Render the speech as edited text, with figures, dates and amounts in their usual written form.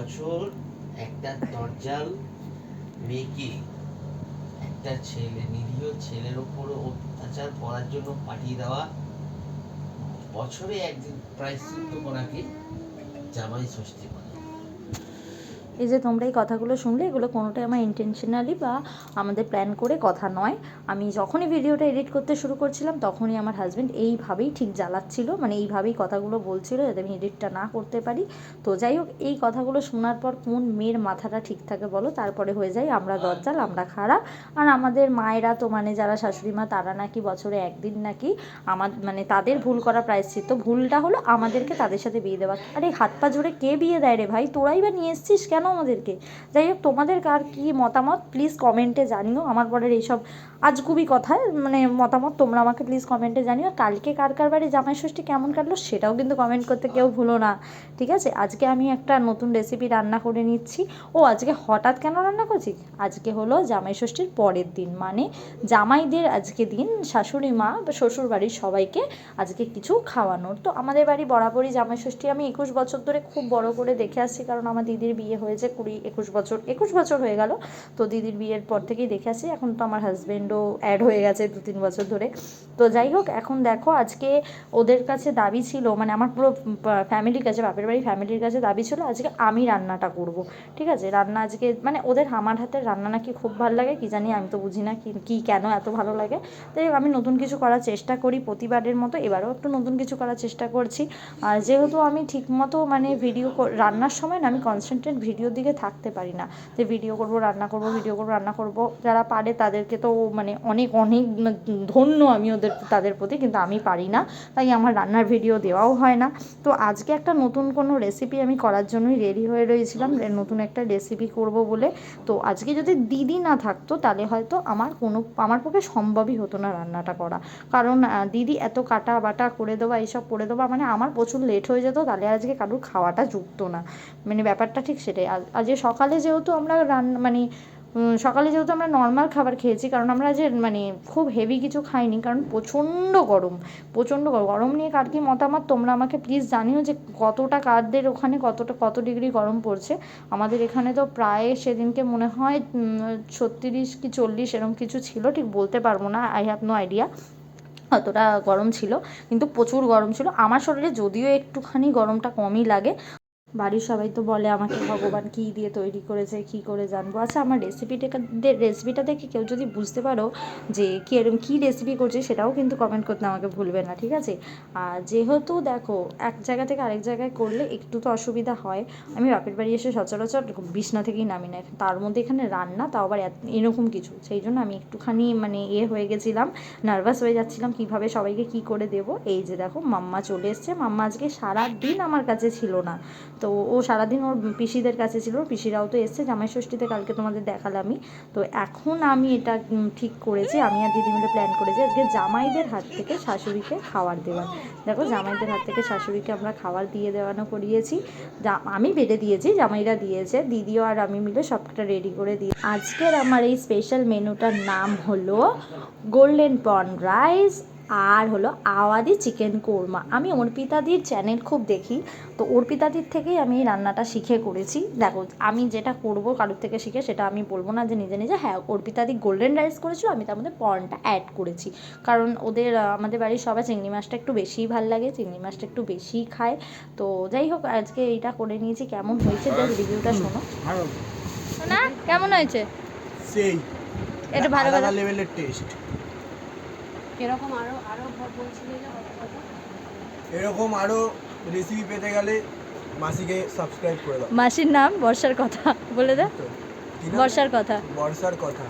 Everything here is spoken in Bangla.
বছর একটা দরজাল মেয়েকে একটা ছেলে, নিরীহ ছেলের ওপর অত্যাচার করার জন্য পাঠিয়ে দেওয়া, বছরে একদিন প্রায়শ্চিত্ত করাকে জামাই ষষ্ঠী বলে। এই যে তোমরা এই কথাগুলো শুনলে, এগুলো কোনোটাই আমার ইন্টেনশনালি বা আমাদের প্ল্যান করে কথা নয়। আমি যখনই ভিডিওটা এডিট করতে শুরু করছিলাম তখনই আমার হাজব্যান্ড এইভাবেই ঠিক জ্বালাচ্ছিল, মানে এইভাবেই কথাগুলো বলছিল যাতে আমি এডিটটা না করতে পারি। তো যাই হোক, এই কথাগুলো শোনার পর কোন মেয়ের মাথাটা ঠিক থাকে বলো? তারপরে হয়ে যায় আমরা দজ্জাল, আমরা খারাপ। আর আমাদের মায়েরা তো মানে যারা শাশুড়ি মা, তারা নাকি বছরে একদিন নাকি মানে তাদের ভুল করা প্রায়শ্চিত্ত, ভুলটা হলো আমাদেরকে তাদের সাথে বিয়ে দেওয়া। আরে হাত পা জোরে কে বিয়ে দেয় রে ভাই? তোরাই বা নিয়ে এসছিস কেন আমাদেরকে? যাই হোক, তোমাদের কার কী মতামত প্লিজ কমেন্টে জানিও। আমার পরের এইসব আজগুবি কথায় মানে মতামত তোমরা আমাকে প্লিজ কমেন্টে জানিও। কালকে কার কার বাড়ি জামাই ষষ্ঠী কেমন কাটলো সেটাও কিন্তু কমেন্ট করতে কেউ ভুলো না, ঠিক আছে? আজকে আমি একটা নতুন রেসিপি রান্না করে নিচ্ছি। ও আজকে হঠাৎ কেন রান্না করছি? আজকে হলো জামাই ষষ্ঠীর পরের দিন, মানে জামাইদের আজকে দিন শাশুড়ি মা বা শ্বশুর বাড়ির সবাইকে আজকে কিছু খাওয়ানোর। তো আমাদের বাড়ি বরাবরই জামাই ষষ্ঠী আমি 21 বছর ধরে খুব বড় করে দেখে আসছি, কারণ আমার দিদির বিয়ে হয়েছে 21 বছর হয়ে গেল। তো দিদির বিয়ের পর থেকেই দেখে আসছি। এখন তো আমার হাজব্যান্ডও অ্যাড হয়ে গেছে 2-3 বছর ধরে। তো যাই হোক, এখন দেখো আজকে ওদের কাছে দাবি ছিল, মানে আমার পুরো ফ্যামিলির কাছে, বাপের বাড়ি ফ্যামিলির কাছে দাবি ছিল আজকে আমি রান্নাটা করব, ঠিক আছে? রান্না আজকে মানে ওদের আমার হাতের রান্না নাকি খুব ভালো লাগে, কি জানি, আমি তো বুঝি না কি কেন এত ভালো লাগে। তাই আমি নতুন কিছু করার চেষ্টা করি প্রতিবারের মতো, এবারেও একটু নতুন কিছু করার চেষ্টা করছি। আর যেহেতু আমি ঠিকমতো মানে রান্নার সময় না আমি কনসেন্ট্রেট ভিডিওর দিকে থাকতে পারি না, যে ভিডিও করব রান্না করব, ভিডিও করব রান্না করব। যারা পারে তাদেরকে তো মানে অনেক অনেক ধন্য আমি তাদের প্রতি, কিন্তু আমি পারি না, তাই আমার রান্নার ভিডিও দেওয়াও হয় না। তো আজকে একটা নতুন কোনো রেসিপি আমি করার জন্যই রেডি হয়ে রয়েছিলাম, নতুন একটা রেসিপি করব বলে। তো আজকে যদি দিদি না থাকতো তাহলে হয়তো আমার পক্ষে সম্ভবই হতো না রান্নাটা করা, কারণ দিদি এত কাটা বাটা করে দেওয়া, এইসব করে দেওয়া, মানে আমার প্রচুর লেট হয়ে যেত, তাহলে আজকে কারোর খাওয়াটা জুটতো না। মানে ব্যাপারটা ঠিক সেটাই। আজকে সকালে যেহেতু আমরা সকালে যেহেতু আমরা নর্মাল খাবার খেয়েছি, কারণ আমরা যে মানে খুব হেভি কিছু খাইনি, কারণ প্রচণ্ড গরম নিয়ে কার কী মতামত তোমরা আমাকে প্লিজ জানিও, যে কারদের ওখানে কত ডিগ্রি গরম পড়ছে। আমাদের এখানে তো প্রায় সেদিনকে মনে হয় 36 কি 40 এরকম কিছু ছিল, ঠিক বলতে পারবো না, আই হ্যাভ নো আইডিয়া অতটা গরম ছিল, কিন্তু প্রচুর গরম ছিল। আমার শরীরে যদিও একটুখানি গরমটা কমই লাগে। বাড়ির সবাই তো বলে আমাকে ভগবান কী দিয়ে তৈরি করেছে, কী করে জানবো। আচ্ছা, আমার রেসিপিটা দেখে কেউ যদি বুঝতে পারো যে কী রেসিপি করছে, সেটাও কিন্তু কমেন্ট করতে আমাকে ভুলবে না, ঠিক আছে? আর যেহেতু দেখো এক জায়গা থেকে আরেক জায়গায় করলে একটু তো অসুবিধা হয়। আমি বাপের বাড়ি এসে সচরাচর বিছনা থেকেই নামি না, তার মধ্যে এখানে রান্না, তাও আবার এরকম কিছু, সেই জন্য আমি একটুখানি মানে হয়ে গেছিলাম, নার্ভাস হয়ে যাচ্ছিলাম কীভাবে সবাইকে কী করে দেবো। এই যে দেখো মাম্মা চলে এসছে। মাম্মা আজকে সারাদিন আমার কাছে ছিল না, তো ও সারাদিন ওর পিসিদের কাছে ছিল, পিসিরাও তো এসছে জামাই ষষ্ঠীতে, কালকে তোমাদের দেখালামই। তো এখন আমি এটা ঠিক করেছি, আমি আর দিদি মিলে প্ল্যান করেছি আজকে জামাইদের হাত থেকে শাশুড়িকে খাবার দেওয়ার। দেখো জামাইদের হাত থেকে শাশুড়িকে আমরা খাবার দিয়ে দেওয়ানো করিয়েছি, আমি বেড়ে দিয়েছি, জামাইরা দিয়েছে, দিদিও আর আমি মিলে সবটা রেডি করে দিই। আজকের আমার এই স্পেশাল মেনুটার নাম হলো গোল্ডেন পন রাইস, আর হলো আওয়াদি চিকেন কোরমা। আমি অর্পিতাদির চ্যানেল খুব দেখি, তো অর্পিতাদির থেকেই আমি এই রান্নাটা শিখে করেছি। দেখো আমি যেটা করবো কারোর থেকে শিখে, সেটা আমি বলবো না যে নিজে নিজে, হ্যাঁ অর্পিতাদি গোল্ডেন রাইস করেছিল, আমি তার মধ্যে পর্নটা অ্যাড করেছি, কারণ আমাদের বাড়ির সবাই চিংড়ি মাছটা একটু বেশিই ভাল লাগে, চিংড়ি মাছটা একটু বেশিই খায়। তো যাই হোক, আজকে এইটা করে নিয়েছি। কেমন হয়েছে জাস্ট রিভিউটা শোনো না, কেমন হয়েছে সেই এটা ভালো আলাদা লেভেলের টেস্ট। এরকম আরো বলছিলে যে এরকম আরো রেসিপি পেতে গেলে মাসিকে সাবস্ক্রাইব করে দাও। মাসির নাম বর্ষার কথা বলে দাও, কি নাম? বর্ষার কথা। বর্ষার কথা।